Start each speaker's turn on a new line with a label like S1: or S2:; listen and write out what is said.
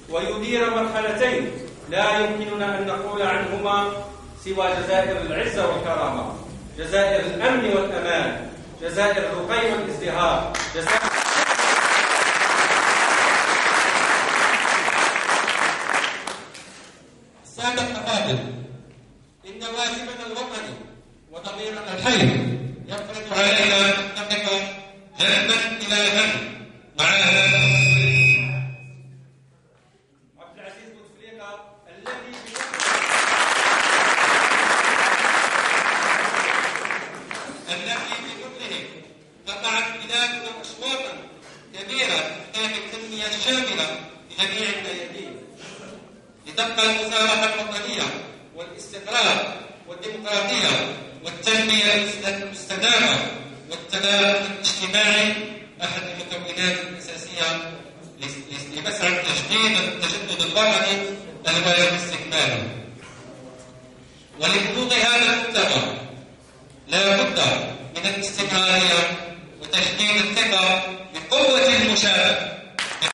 S1: ويدير مرحلتين لا يمكننا أن نقول عنهما سوى جزائر العزة والكرامة، جزائر الأمن والأمان، جزائر الرقي والازدهار،
S2: السادة الأفاضل، إن واجبنا الوطني وضميرنا الحي يفرض علينا أن نقف جنبا إلى جنب مع هذا
S1: عبد العزيز بوتفليقة
S2: الذي بفضله قطعت بلادنا أشواطا كبيرة تحتاج التنمية الشاملة لجميع الميادين لتبقى المساواة الوطنية والاستقرار والديمقراطية والتنمية المستدامة والتناغم الاجتماعي أحد المكونات الأساسية لمسعى تجديد التجدد الوطني الواجب استكماله. ولبلوغ هذا المؤتمر لا بد من الاستمرارية وتجديد الثقة بقوة المشاركة